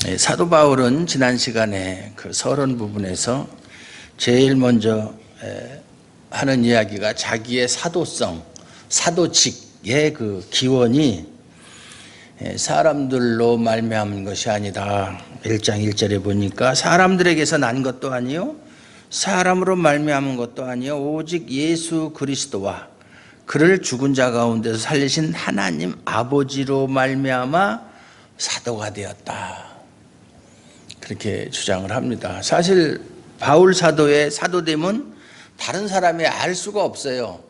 사도 바울은 지난 시간에 그 서론 부분에서 제일 먼저 하는 이야기가 자기의 사도성, 사도직의 그 기원이 사람들로 말미암은 것이 아니다. 1장 1절에 보니까 사람들에게서 난 것도 아니요 사람으로 말미암은 것도 아니요 오직 예수 그리스도와 그를 죽은 자 가운데서 살리신 하나님 아버지로 말미암아 사도가 되었다. 그렇게 주장을 합니다. 사실 바울 사도의 사도됨은 다른 사람이 알 수가 없어요.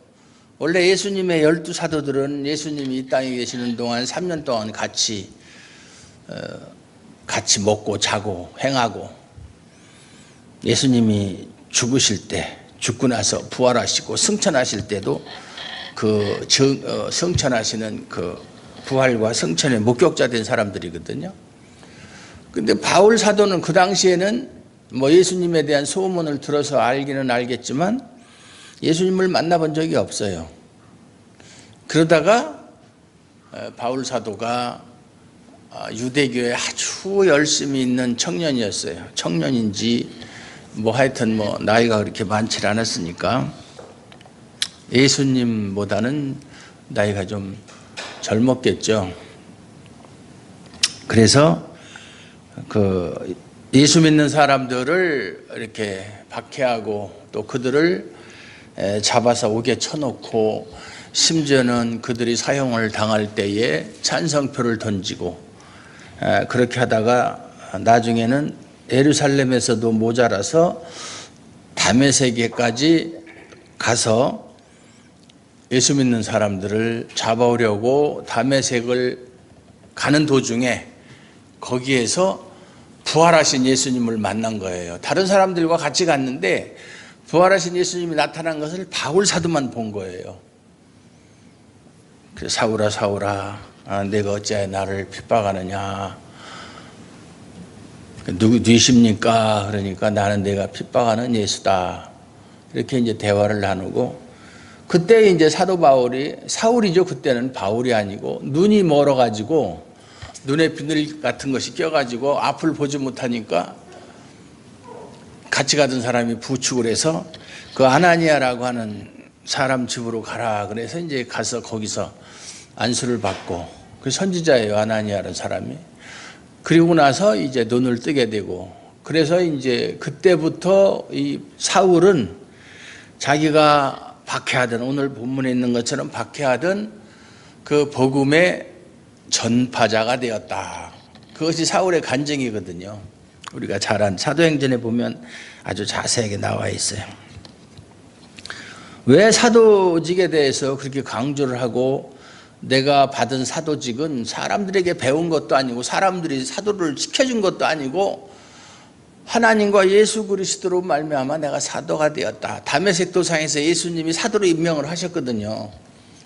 원래 예수님의 12사도들은 예수님이 이 땅에 계시는 동안 3년 동안 같이 먹고 자고 행하고, 예수님이 죽으실 때, 죽고 나서 부활하시고 승천하실 때도 그 승천하시는 그 부활과 승천의 목격자 된 사람들이거든요. 근데 바울 사도는 그 당시에는 뭐 예수님에 대한 소문을 들어서 알기는 알겠지만 예수님을 만나본 적이 없어요. 그러다가 바울 사도가 유대교에 아주 열심히 있는 청년이었어요. 청년인지 뭐 하여튼 뭐 나이가 그렇게 많지 않았으니까 예수님보다는 나이가 좀 젊었겠죠. 그래서 그 예수 믿는 사람들을 이렇게 박해하고 또 그들을 잡아서 옥에 쳐놓고, 심지어는 그들이 사형을 당할 때에 찬성표를 던지고, 그렇게 하다가 나중에는 예루살렘에서도 모자라서 다메섹에까지 가서 예수 믿는 사람들을 잡아오려고 다메섹을 가는 도중에 거기에서 부활하신 예수님을 만난 거예요. 다른 사람들과 같이 갔는데 부활하신 예수님이 나타난 것을 바울 사도만 본 거예요. 그래서 사울아 사울아 내가 어찌하여 나를 핍박하느냐, 누구십니까? 그러니까 나는 내가 핍박하는 예수다. 이렇게 이제 대화를 나누고, 그때 이제 사도 바울이, 사울이죠 그때는, 바울이 아니고, 눈이 멀어가지고 눈에 비늘 같은 것이 껴가지고 앞을 보지 못하니까 같이 가던 사람이 부축을 해서 그 아나니아라고 하는 사람 집으로 가라. 그래서 이제 가서 거기서 안수를 받고, 그 선지자예요 아나니아라는 사람이. 그리고 나서 이제 눈을 뜨게 되고, 그래서 이제 그때부터 이 사울은 자기가 박해하던, 오늘 본문에 있는 것처럼 박해하던 그 복음의 전파자가 되었다. 그것이 사울의 간증이거든요. 우리가 잘 안 사도행전에 보면 아주 자세하게 나와 있어요. 왜 사도직에 대해서 그렇게 강조를 하고, 내가 받은 사도직은 사람들에게 배운 것도 아니고 사람들이 사도를 시켜준 것도 아니고 하나님과 예수 그리스도로 말미암아 내가 사도가 되었다. 다메섹 도상에서 예수님이 사도로 임명을 하셨거든요.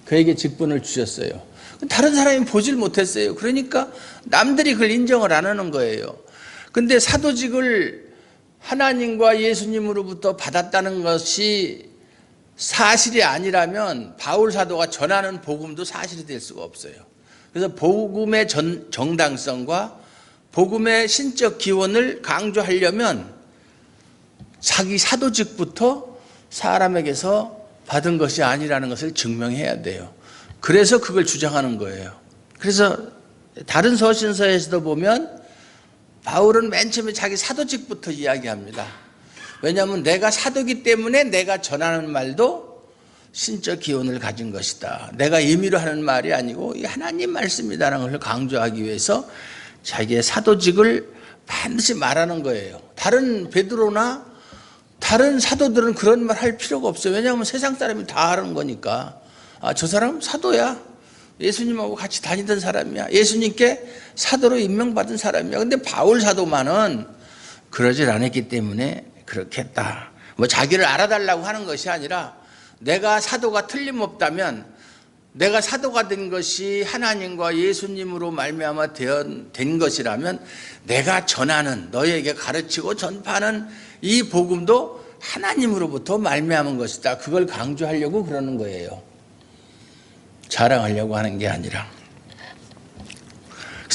그에게 직분을 주셨어요. 다른 사람이 보질 못했어요. 그러니까 남들이 그걸 인정을 안 하는 거예요. 근데 사도직을 하나님과 예수님으로부터 받았다는 것이 사실이 아니라면 바울 사도가 전하는 복음도 사실이 될 수가 없어요. 그래서 복음의 정당성과 복음의 신적 기원을 강조하려면 자기 사도직부터 사람에게서 받은 것이 아니라는 것을 증명해야 돼요. 그래서 그걸 주장하는 거예요. 그래서 다른 서신서에서도 보면 바울은 맨 처음에 자기 사도직부터 이야기합니다. 왜냐하면 내가 사도기 때문에 내가 전하는 말도 신적 기원을 가진 것이다. 내가 임의로 하는 말이 아니고 하나님 말씀이다라는 것을 강조하기 위해서 자기의 사도직을 반드시 말하는 거예요. 다른 베드로나 다른 사도들은 그런 말 할 필요가 없어요. 왜냐하면 세상 사람이 다 하는 거니까. 저 사람 사도야. 예수님하고 같이 다니던 사람이야. 예수님께 사도로 임명받은 사람이야. 근데 바울 사도만은 그러질 않았기 때문에 그렇게 했다. 뭐 자기를 알아달라고 하는 것이 아니라, 내가 사도가 틀림없다면, 내가 사도가 된 것이 하나님과 예수님으로 말미암아 된 것이라면 내가 전하는, 너희에게 가르치고 전파하는 이 복음도 하나님으로부터 말미암은 것이다. 그걸 강조하려고 그러는 거예요. 자랑하려고 하는 게 아니라.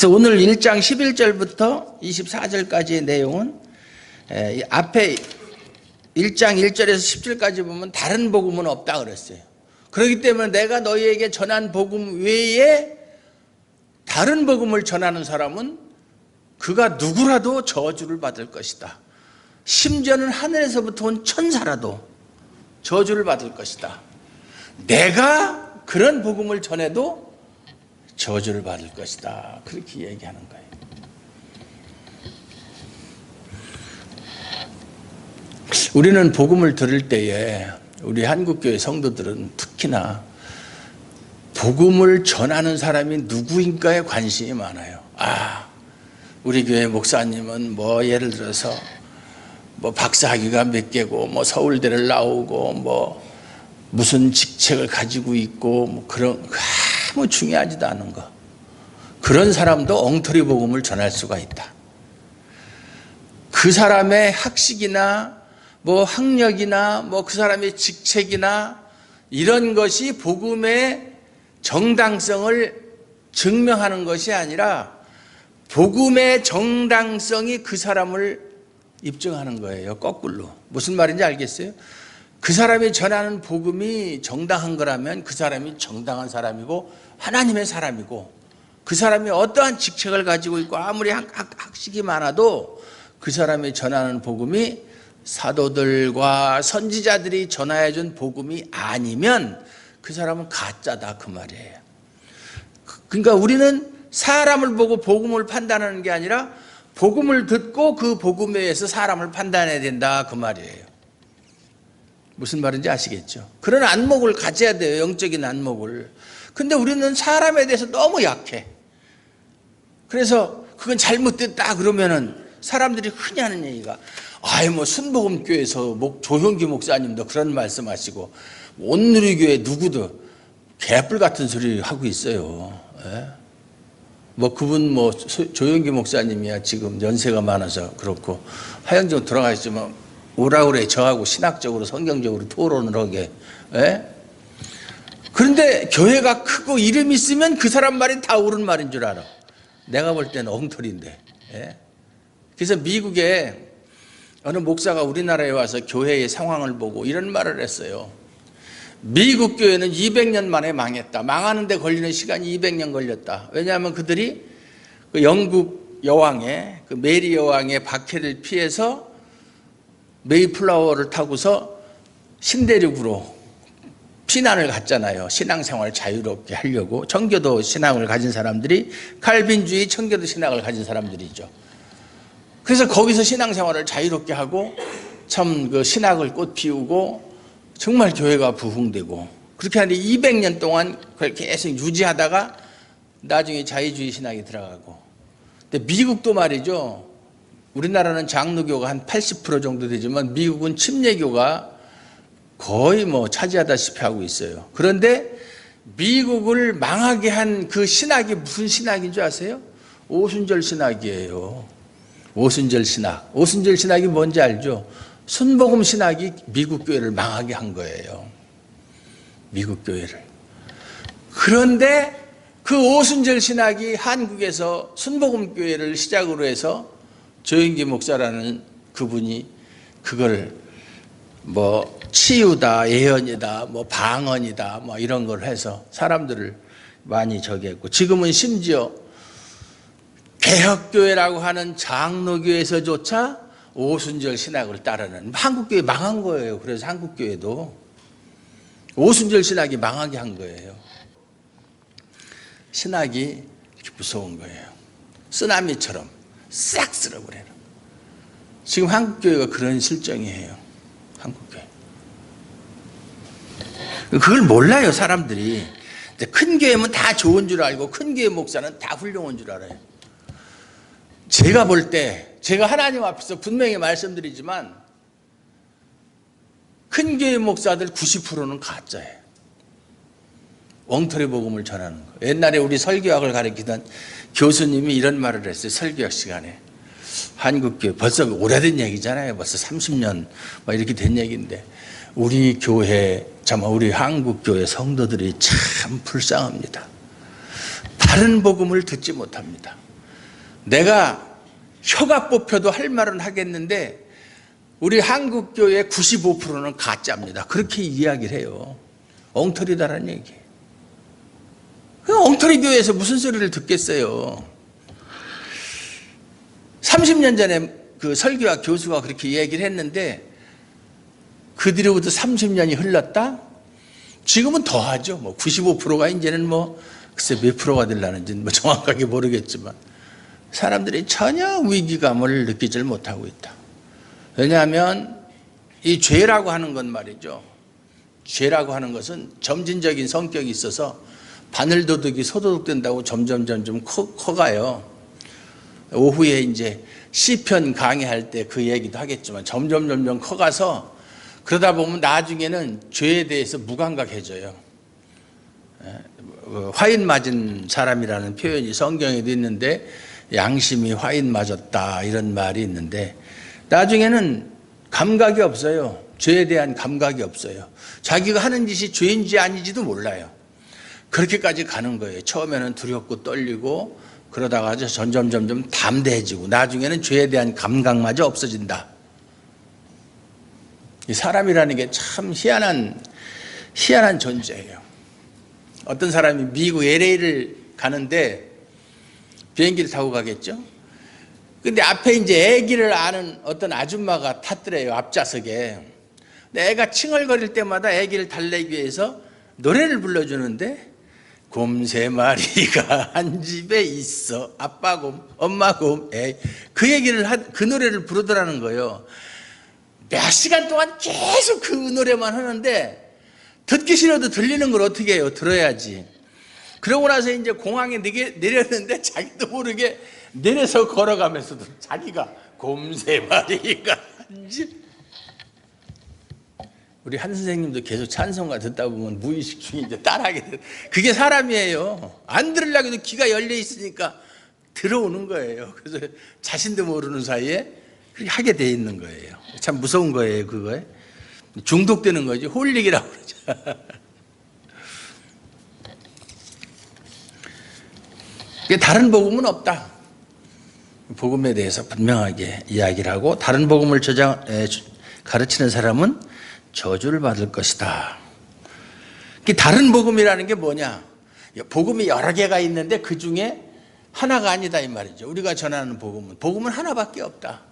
그래서 오늘 1장 11절부터 24절까지의 내용은 앞에 1장 1절에서 10절까지 보면 다른 복음은 없다 그랬어요. 그렇기 때문에 내가 너희에게 전한 복음 외에 다른 복음을 전하는 사람은 그가 누구라도 저주를 받을 것이다. 심지어는 하늘에서부터 온 천사라도 저주를 받을 것이다. 내가 그런 복음을 전해도 저주를 받을 것이다. 그렇게 얘기하는 거예요. 우리는 복음을 들을 때에 우리 한국교회 성도들은 특히나 복음을 전하는 사람이 누구인가에 관심이 많아요. 우리 교회 목사님은 뭐 예를 들어서 뭐 박사학위가 몇 개고 뭐 서울대를 나오고 뭐 무슨 직책을 가지고 있고 뭐 그런 아무 중요하지도 않은 거. 그런 사람도 엉터리 복음을 전할 수가 있다. 그 사람의 학식이나 뭐 학력이나 뭐 그 사람의 직책이나 이런 것이 복음의 정당성을 증명하는 것이 아니라 복음의 정당성이 그 사람을 입증하는 거예요. 거꾸로. 무슨 말인지 알겠어요? 그 사람이 전하는 복음이 정당한 거라면 그 사람이 정당한 사람이고 하나님의 사람이고, 그 사람이 어떠한 직책을 가지고 있고 아무리 학식이 많아도 그 사람이 전하는 복음이 사도들과 선지자들이 전하여 준 복음이 아니면 그 사람은 가짜다 그 말이에요. 그러니까 우리는 사람을 보고 복음을 판단하는 게 아니라 복음을 듣고 그 복음에 의해서 사람을 판단해야 된다 그 말이에요. 무슨 말인지 아시겠죠? 그런 안목을 가져야 돼요. 영적인 안목을. 근데 우리는 사람에 대해서 너무 약해. 그래서 그건 잘못됐다 그러면은 사람들이 흔히 하는 얘기가 뭐 순복음교회에서 조형기 목사님도 그런 말씀하시고 온누리교회 누구도 개뿔 같은 소리 하고 있어요. 뭐 그분 뭐 조형기 목사님이야 지금 연세가 많아서 그렇고 하영정 돌아가셨지만 오라 그래 저하고 신학적으로 성경적으로 토론을 하게. 그런데 교회가 크고 이름 있으면 그 사람 말이 다 옳은 말인 줄 알아. 내가 볼 때는 엉터리인데. 그래서 미국에 어느 목사가 우리나라에 와서 교회의 상황을 보고 이런 말을 했어요. 미국 교회는 200년 만에 망했다. 망하는데 걸리는 시간이 200년 걸렸다. 왜냐하면 그들이 그 영국 여왕의 그 메리 여왕의 박해를 피해서 메이플라워를 타고서 신대륙으로 피난을 갔잖아요. 신앙생활을 자유롭게 하려고. 청교도 신앙을 가진 사람들이 칼빈주의 청교도 신앙을 가진 사람들이죠. 그래서 거기서 신앙생활을 자유롭게 하고 참 그 신학을 꽃 피우고 정말 교회가 부흥되고 그렇게 하는데 200년 동안 그걸 계속 유지하다가 나중에 자유주의 신학이 들어가고. 근데 미국도 말이죠. 우리나라는 장로교가 한 80% 정도 되지만 미국은 침례교가 거의 뭐 차지하다시피 하고 있어요. 그런데 미국을 망하게 한 그 신학이 무슨 신학인 줄 아세요? 오순절 신학이에요. 오순절 신학. 오순절 신학이 뭔지 알죠? 순복음 신학이 미국 교회를 망하게 한 거예요. 미국 교회를. 그런데 그 오순절 신학이 한국에서 순복음 교회를 시작으로 해서 조영기 목사라는 그분이 그걸 뭐 치유다, 예언이다, 뭐 방언이다, 뭐 이런 걸 해서 사람들을 많이 저기 했고, 지금은 심지어 개혁교회라고 하는 장로교회에서조차 오순절 신학을 따르는 한국교회 망한 거예요. 그래서 한국교회도 오순절 신학이 망하게 한 거예요. 신학이 이렇게 무서운 거예요. 쓰나미처럼 싹 쓸어버려요. 지금 한국교회가 그런 실정이에요. 한국교회. 그걸 몰라요, 사람들이. 큰 교회면 다 좋은 줄 알고 큰 교회 목사는 다 훌륭한 줄 알아요. 제가 볼 때, 제가 하나님 앞에서 분명히 말씀드리지만 큰 교회 목사들 90%는 가짜예요. 엉터리 복음을 전하는 거. 옛날에 우리 설교학을 가르치던 교수님이 이런 말을 했어요. 설교학 시간에. 한국교회, 벌써 오래된 얘기잖아요. 벌써 30년 막 이렇게 된 얘기인데 우리 교회, 우리 한국교회 성도들이 참 불쌍합니다. 다른 복음을 듣지 못합니다. 내가 혀가 뽑혀도 할 말은 하겠는데 우리 한국교회 95%는 가짜입니다. 그렇게 이야기를 해요. 엉터리다라는 얘기예요. 엉터리 교회에서 무슨 소리를 듣겠어요. 30년 전에 그 설교학 교수가 그렇게 얘기를 했는데 그 뒤로부터 30년이 흘렀다? 지금은 더하죠. 뭐 95%가 이제는 뭐 글쎄 몇 프로가 되려는지 뭐 정확하게 모르겠지만 사람들이 전혀 위기감을 느끼질 못하고 있다. 왜냐하면 이 죄라고 하는 건 말이죠. 죄라고 하는 것은 점진적인 성격이 있어서 바늘도둑이 소도둑된다고 점점 커가요. 오후에 이제 시편 강의할 때 그 얘기도 하겠지만 점점 커가서 그러다 보면 나중에는 죄에 대해서 무감각해져요. 화인 맞은 사람이라는 표현이 성경에도 있는데 양심이 화인 맞았다 이런 말이 있는데 나중에는 감각이 없어요. 죄에 대한 감각이 없어요. 자기가 하는 짓이 죄인지 아닌지도 몰라요. 그렇게까지 가는 거예요. 처음에는 두렵고 떨리고 그러다가 점점 담대해지고 나중에는 죄에 대한 감각마저 없어진다. 이 사람이라는 게 참 희한한 존재예요. 어떤 사람이 미국 LA를 가는데 비행기를 타고 가겠죠. 근데 앞에 이제 애기를 아는 어떤 아줌마가 탔더래요. 앞좌석에. 근데 애가 칭얼거릴 때마다 애기를 달래기 위해서 노래를 불러주는데 곰 세 마리가 한 집에 있어. 아빠 곰, 엄마 곰, 그 노래를 부르더라는 거예요. 몇 시간 동안 계속 그 노래만 하는데 듣기 싫어도 들리는 걸 어떻게 해요? 들어야지. 그러고 나서 이제 공항에 내렸는데 자기도 모르게 내려서 걸어가면서도 자기가 곰 세 마리가 한 집. 우리 한 선생님도 계속 찬송가 듣다 보면 무의식 중에 이제 따라하게 돼. 그게 사람이에요. 안 들으려고 해도 귀가 열려 있으니까 들어오는 거예요. 그래서 자신도 모르는 사이에 그렇게 하게 돼 있는 거예요. 참 무서운 거예요, 그거에. 중독되는 거지. 홀릭이라고 그러죠. 다른 복음은 없다. 복음에 대해서 분명하게 이야기를 하고 다른 복음을 가르치는 사람은 저주를 받을 것이다. 다른 복음이라는 게 뭐냐? 복음이 여러 개가 있는데 그 중에 하나가 아니다 이 말이죠. 우리가 전하는 복음은 하나밖에 없다.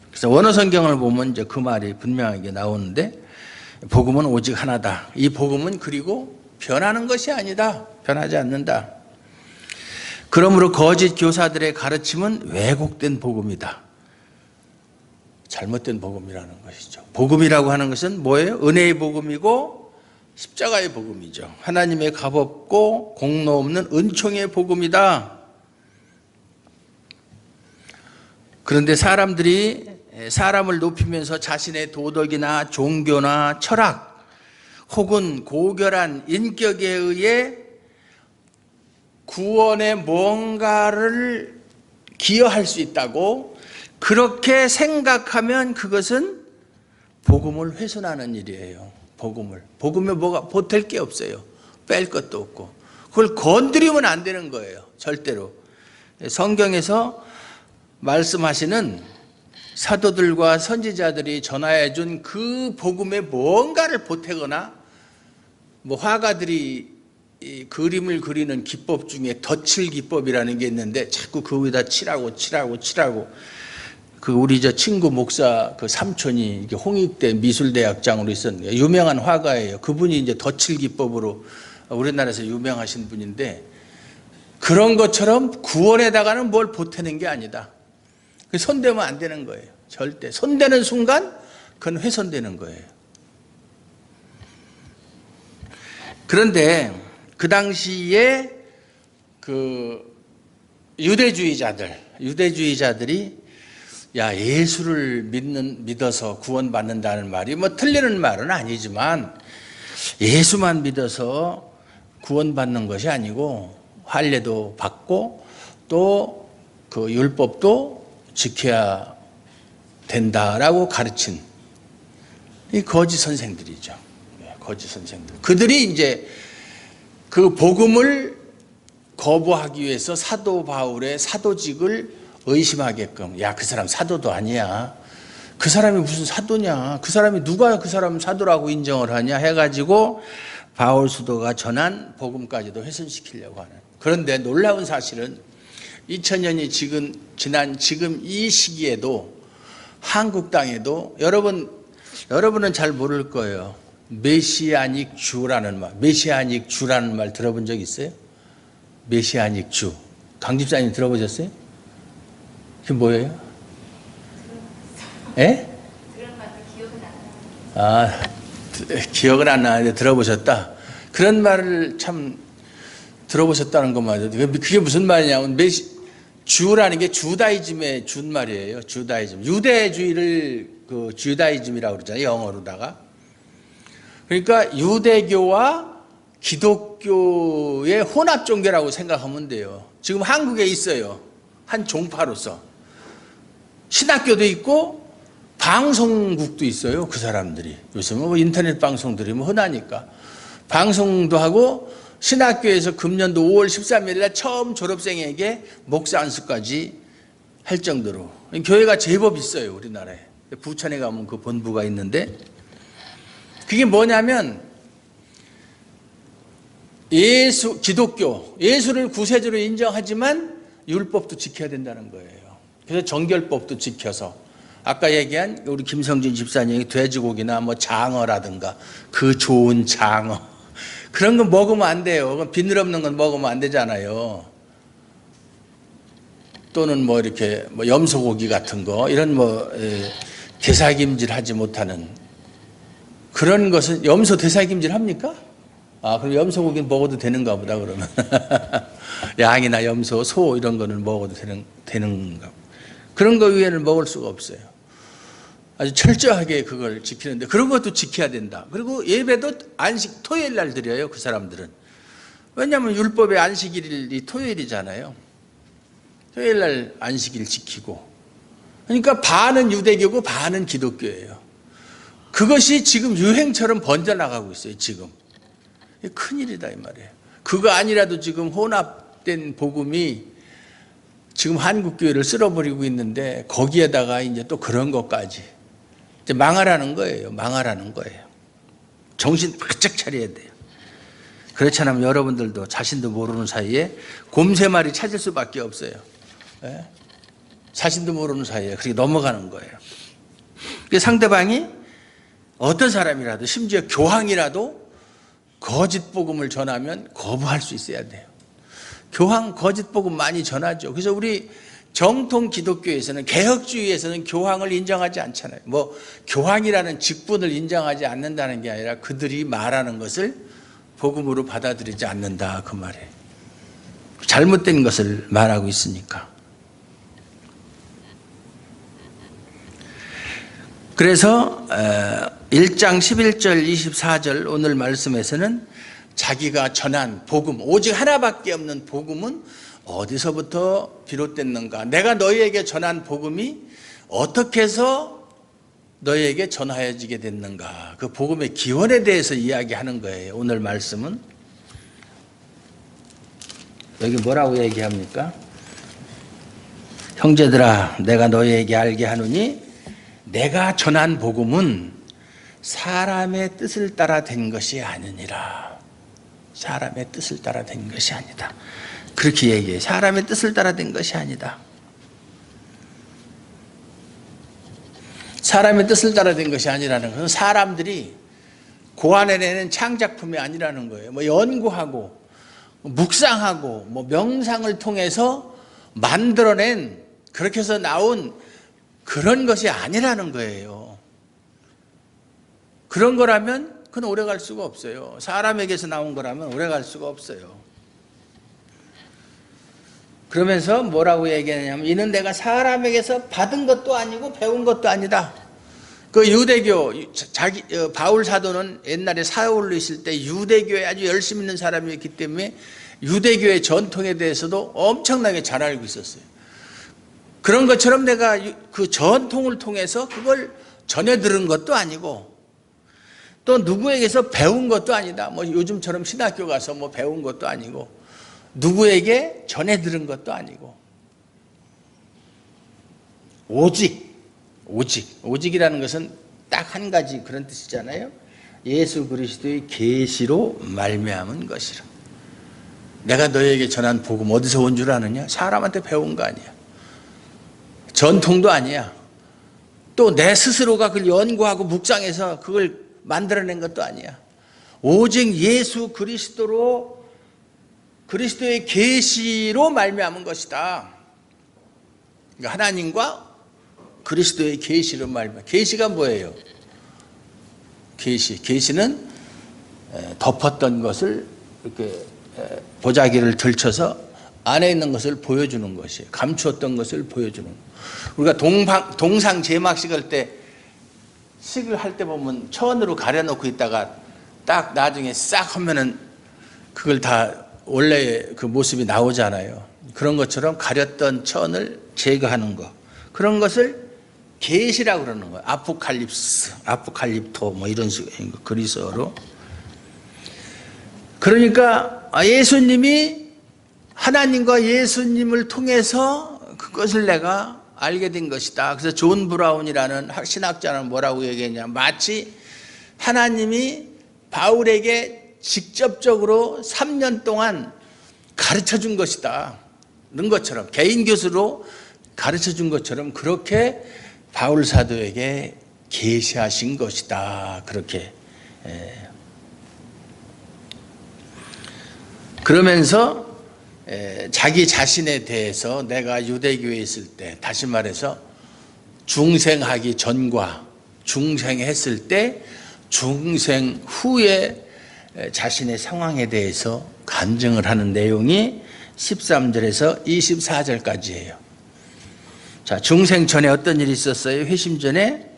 그래서 원어 성경을 보면 이제 그 말이 분명하게 나오는데 복음은 오직 하나다. 이 복음은 그리고 변하는 것이 아니다. 변하지 않는다. 그러므로 거짓 교사들의 가르침은 왜곡된 복음이다. 잘못된 복음이라는 것이죠. 복음이라고 하는 것은 뭐예요? 은혜의 복음이고 십자가의 복음이죠. 하나님의 값없고 공로 없는 은총의 복음이다. 그런데 사람들이 사람을 높이면서 자신의 도덕이나 종교나 철학 혹은 고결한 인격에 의해 구원에 뭔가를 기여할 수 있다고 그렇게 생각하면 그것은 복음을 훼손하는 일이에요. 복음에 뭐가 보탤 게 없어요. 뺄 것도 없고 그걸 건드리면 안 되는 거예요. 절대로. 성경에서 말씀하시는 사도들과 선지자들이 전하여 준 그 복음에 뭔가를 보태거나 뭐 화가들이 이 그림을 그리는 기법 중에 덧칠 기법이라는 게 있는데 자꾸 그 위에다 칠하고 그 우리 저 친구 목사 그 삼촌이 홍익대 미술대학장으로 있었는데 유명한 화가예요. 그분이 이제 덧칠 기법으로 우리나라에서 유명하신 분인데 그런 것처럼 구원에다가는 뭘 보태는 게 아니다. 손대면 안 되는 거예요. 절대. 손대는 순간 그건 훼손되는 거예요. 그런데 그 당시에 그 유대주의자들이 야 예수를 믿어서 구원받는다는 말이 뭐 틀리는 말은 아니지만 예수만 믿어서 구원받는 것이 아니고 할례도 받고 또 그 율법도 지켜야 된다라고 가르친 이 거짓 선생들이죠. 거짓 선생들. 그들이 이제 그 복음을 거부하기 위해서 사도 바울의 사도직을 의심하게끔, 야, 그 사람 사도도 아니야, 그 사람이 무슨 사도냐, 그 사람이 누가 그 사람 사도라고 인정을 하냐 해가지고 바울 수도가 전한 복음까지도 훼손시키려고 하는. 그런데 놀라운 사실은 2000년이 지난 지금 이 시기에도 한국 땅에도 여러분은 잘 모를 거예요. 메시아닉 주라는 말 들어본 적 있어요? 메시아닉 주. 강 집사님 들어보셨어요? 그게 뭐예요? 예? 기억은 안 나는데 들어보셨다. 그런 말을 참 들어보셨다는 것만 해도 그게 무슨 말이냐면 주라는 게 주다이즘의 준말이에요. 주다이즘. 유대주의를 그 주다이즘이라고 그러잖아요. 영어로다가. 그러니까 유대교와 기독교의 혼합 종교라고 생각하면 돼요. 지금 한국에 있어요. 한 종파로서. 신학교도 있고 방송국도 있어요. 그 사람들이. 요즘은 뭐 인터넷 방송들이 뭐 흔하니까. 방송도 하고 신학교에서 금년도 5월 13일 날 처음 졸업생에게 목사 안수까지 할 정도로. 교회가 제법 있어요. 우리나라에. 부천에 가면 그 본부가 있는데 그게 뭐냐면 기독교, 예수를 구세주로 인정하지만 율법도 지켜야 된다는 거예요. 그래서 정결법도 지켜서 아까 얘기한 우리 김성진 집사님이 돼지고기나 뭐 장어라든가 그 좋은 장어 그런 거 먹으면 안 돼요. 비늘 없는 건 먹으면 안 되잖아요. 또는 뭐 이렇게 뭐 염소고기 같은 거 이런 뭐 대사김질 하지 못하는 그런 것은 염소 대사김질 합니까? 그럼 염소고기는 먹어도 되는가 보다 그러면 양이나 염소, 소 이런 거는 먹어도 되는가? 그런 거 위에는 먹을 수가 없어요. 아주 철저하게 그걸 지키는데 그런 것도 지켜야 된다. 그리고 예배도 안식 토요일 날 드려요. 그 사람들은. 왜냐하면 율법의 안식일이 토요일이잖아요. 토요일 날 안식일 지키고. 그러니까 반은 유대교고 반은 기독교예요. 그것이 지금 유행처럼 번져나가고 있어요. 지금. 큰일이다 이 말이에요. 그거 아니라도 지금 혼합된 복음이 지금 한국교회를 쓸어버리고 있는데 거기에다가 이제 또 그런 것까지 이제 망하라는 거예요. 망하라는 거예요. 정신 바짝 차려야 돼요. 그렇지 않으면 여러분들도 자신도 모르는 사이에 곰 3마리 찾을 수밖에 없어요. 네? 자신도 모르는 사이에 그렇게 넘어가는 거예요. 상대방이 어떤 사람이라도 심지어 교황이라도 거짓 복음을 전하면 거부할 수 있어야 돼요. 교황 거짓 복음 많이 전하죠. 그래서 우리 정통 기독교에서는 개혁주의에서는 교황을 인정하지 않잖아요. 뭐 교황이라는 직분을 인정하지 않는다는 게 아니라 그들이 말하는 것을 복음으로 받아들이지 않는다 그 말이에요. 잘못된 것을 말하고 있으니까. 그래서 1장 11절 24절 오늘 말씀에서는 자기가 전한 복음, 오직 하나밖에 없는 복음은 어디서부터 비롯됐는가? 내가 너희에게 전한 복음이 어떻게 해서 너희에게 전하여지게 됐는가? 그 복음의 기원에 대해서 이야기하는 거예요. 오늘 말씀은. 여기 뭐라고 얘기합니까? 형제들아, 내가 너희에게 알게 하노니 내가 전한 복음은 사람의 뜻을 따라 된 것이 아니니라. 사람의 뜻을 따라 된 것이 아니다. 그렇게 얘기해요. 사람의 뜻을 따라 된 것이 아니다. 사람의 뜻을 따라 된 것이 아니라는 것은 사람들이 고안해내는 창작품이 아니라는 거예요. 뭐 연구하고 묵상하고 뭐 명상을 통해서 만들어낸 그렇게 해서 나온 그런 것이 아니라는 거예요. 그런 거라면 그건 오래 갈 수가 없어요. 사람에게서 나온 거라면 오래 갈 수가 없어요. 그러면서 뭐라고 얘기하냐면 이는 내가 사람에게서 받은 것도 아니고 배운 것도 아니다. 그 유대교 바울 사도는 옛날에 사울로 있을 때 유대교에 아주 열심히 있는 사람이었기 때문에 유대교의 전통에 대해서도 엄청나게 잘 알고 있었어요. 그런 것처럼 내가 그 전통을 통해서 그걸 전해 들은 것도 아니고 또 누구에게서 배운 것도 아니다. 뭐 요즘처럼 신학교 가서 뭐 배운 것도 아니고 누구에게 전해 들은 것도 아니고 오직이라는 것은 딱 한 가지 그런 뜻이잖아요. 예수 그리스도의 계시로 말미암은 것이라. 내가 너에게 전한 복음 어디서 온 줄 아느냐? 사람한테 배운 거 아니야. 전통도 아니야. 또 내 스스로가 그걸 연구하고 묵상해서 그걸 만들어낸 것도 아니야. 오직 예수 그리스도로, 그리스도의 계시로 말미암은 것이다. 그러니까 하나님과 그리스도의 계시로 말미암아. 계시가 뭐예요? 계시는 덮었던 것을 이렇게 보자기를 들쳐서 안에 있는 것을 보여주는 것이에요. 감추었던 것을 보여주는 것. 우리가 동상 제막식 할 때, 식을 할 때 보면 천으로 가려놓고 있다가 딱 나중에 싹 하면은 그걸 다 원래 그 모습이 나오잖아요. 그런 것처럼 가렸던 천을 제거하는 것. 그런 것을 계시라고 그러는 거예요. 아포칼립스, 아포칼립토 뭐 이런 식으로 그리스어로. 그러니까 예수님이 하나님과 예수님을 통해서 그것을 내가 알게 된 것이다. 그래서 존 브라운이라는 신학자는 뭐라고 얘기했냐. 마치 하나님이 바울에게 직접적으로 3년 동안 가르쳐 준 것이다. 는 것처럼 개인 교수로 가르쳐 준 것처럼 그렇게 바울 사도에게 계시하신 것이다. 그렇게. 그러면서 자기 자신에 대해서 내가 유대교에 있을 때, 다시 말해서 중생하기 전과 중생했을 때, 중생 후에 자신의 상황에 대해서 간증을 하는 내용이 13절에서 24절까지예요. 자, 중생 전에 어떤 일이 있었어요? 회심 전에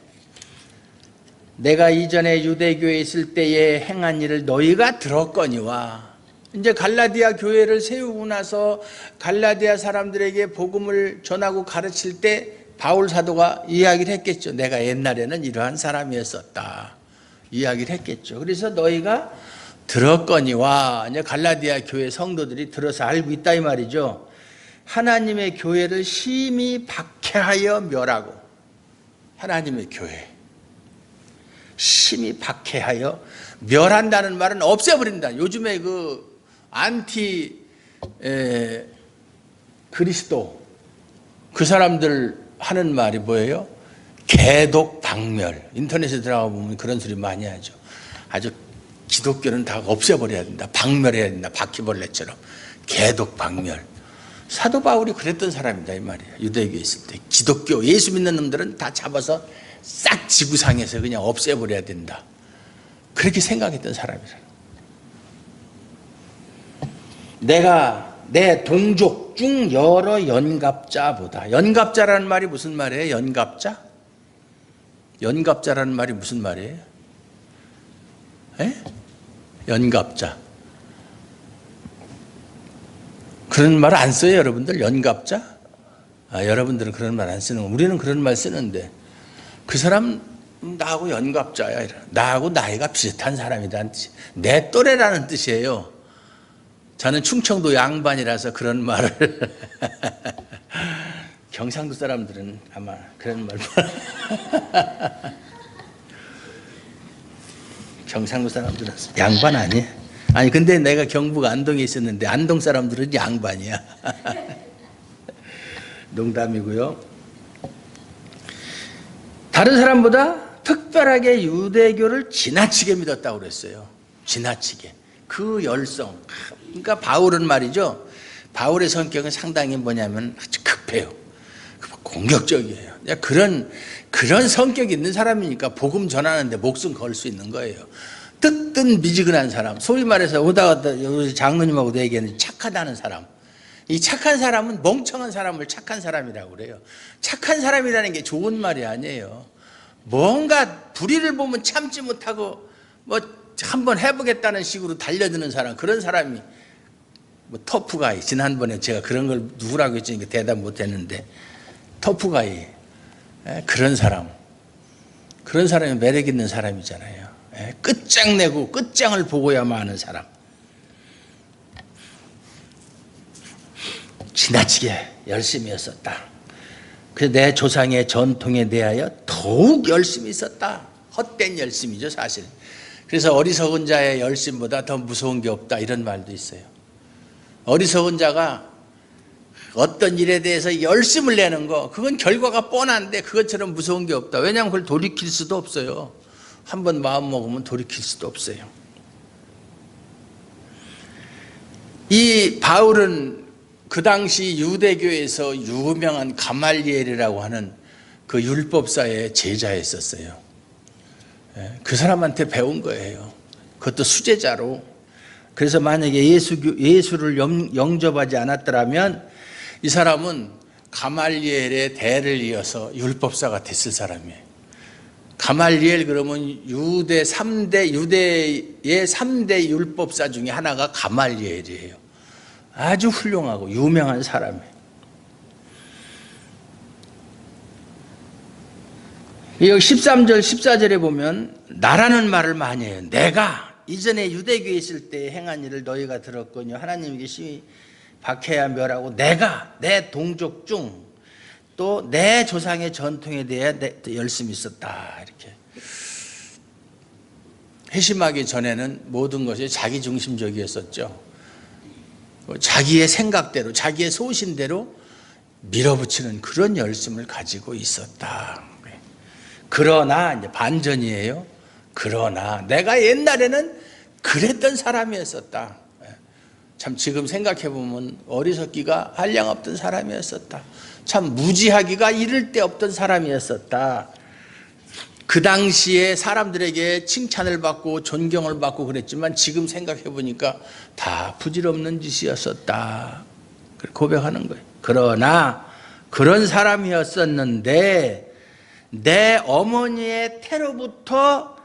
내가 이전에 유대교에 있을 때에 행한 일을 너희가 들었거니와. 이제 갈라디아 교회를 세우고 나서 갈라디아 사람들에게 복음을 전하고 가르칠 때 바울 사도가 이야기를 했겠죠. 내가 옛날에는 이러한 사람이었었다. 이야기를 했겠죠. 그래서 너희가 들었거니와, 이제 갈라디아 교회 성도들이 들어서 알고 있다 이 말이죠. 하나님의 교회를 심히 박해하여 멸하고, 하나님의 교회 심히 박해하여 멸한다는 말은 없애버린다. 요즘에 그 안티 그리스도 그 사람들 하는 말이 뭐예요? 개독 박멸. 인터넷에 들어가 보면 그런 소리 많이 하죠. 아주 기독교는 다 없애버려야 된다. 박멸해야 된다. 바퀴벌레처럼. 개독 박멸. 사도 바울이 그랬던 사람이다 이 말이에요. 유대교에 있을 때 기독교 예수 믿는 놈들은 다 잡아서 싹 지구상에서 그냥 없애버려야 된다. 그렇게 생각했던 사람이라. 내가 내 동족 중 여러 연갑자보다. 연갑자라는 말이 무슨 말이에요? 연갑자? 연갑자라는 말이 무슨 말이에요? 에? 연갑자. 그런 말 안 써요, 여러분들? 연갑자? 여러분들은 그런 말 안 쓰는 거. 우리는 그런 말 쓰는데, 그 사람 나하고 연갑자야. 나하고 나이가 비슷한 사람이라는 뜻이. 내 또래라는 뜻이에요. 저는 충청도 양반이라서 그런 말을. 경상도 사람들은 아마 그런 말. 경상도 사람들은 양반 아니야. 아니 근데 내가 경북 안동에 있었는데 안동 사람들은 양반이야. 농담이고요. 다른 사람보다 특별하게 유대교를 지나치게 믿었다고 그랬어요. 지나치게. 그 열성. 그러니까 바울은 말이죠. 바울의 성격은 상당히 뭐냐면 아주 급해요. 공격적이에요. 그런 성격이 있는 사람이니까 복음 전하는데 목숨 걸 수 있는 거예요. 뜨뜻 미지근한 사람, 소위 말해서 오다 장로님하고도 얘기했는데 착하다는 사람. 이 착한 사람은 멍청한 사람을 착한 사람이라고 그래요. 착한 사람이라는 게 좋은 말이 아니에요. 뭔가 불의를 보면 참지 못하고 뭐 한번 해보겠다는 식으로 달려드는 사람, 그런 사람이 뭐 터프가이. 지난번에 제가 그런 걸 누구라고 했으니까 대답 못했는데 터프가이. 그런 사람, 그런 사람이 매력 있는 사람이잖아요. 끝장내고 끝장을 보고야만 하는 사람. 지나치게 열심히 했었다. 그래서 내 조상의 전통에 대하여 더욱 열심히 있었다. 헛된 열심이죠, 사실. 그래서 어리석은 자의 열심보다 더 무서운 게 없다, 이런 말도 있어요. 어리석은 자가 어떤 일에 대해서 열심을 내는 거, 그건 결과가 뻔한데 그것처럼 무서운 게 없다. 왜냐하면 그걸 돌이킬 수도 없어요. 한번 마음 먹으면 돌이킬 수도 없어요. 이 바울은 그 당시 유대교에서 유명한 가말리엘이라고 하는 그 율법사의 제자였었어요. 그 사람한테 배운 거예요. 그것도 수제자로. 그래서 만약에 예수를 영접하지 않았더라면 이 사람은 가말리엘의 대를 이어서 율법사가 됐을 사람이에요. 가말리엘 그러면 유대의 3대 율법사 중에 하나가 가말리엘이에요. 아주 훌륭하고 유명한 사람이에요. 여기 13절 14절에 보면 나라는 말을 많이 해요. 내가 이전에 유대교에 있을 때 행한 일을 너희가 들었거니와 하나님에게 심히 박해야 멸하고 내가 내 동족 중 또 내 조상의 전통에 대해 열심히 있었다. 이렇게 회심하기 전에는 모든 것이 자기중심적이었었죠. 자기의 생각대로 자기의 소신대로 밀어붙이는 그런 열심을 가지고 있었다. 그러나 이제 반전이에요. 그러나 내가 옛날에는 그랬던 사람이었었다. 참 지금 생각해 보면 어리석기가 한량없던 사람이었었다. 참 무지하기가 이를 데 없던 사람이었었다. 그 당시에 사람들에게 칭찬을 받고 존경을 받고 그랬지만 지금 생각해 보니까 다 부질없는 짓이었었다. 고백하는 거예요. 그러나 그런 사람이었었는데 내 어머니의 태로부터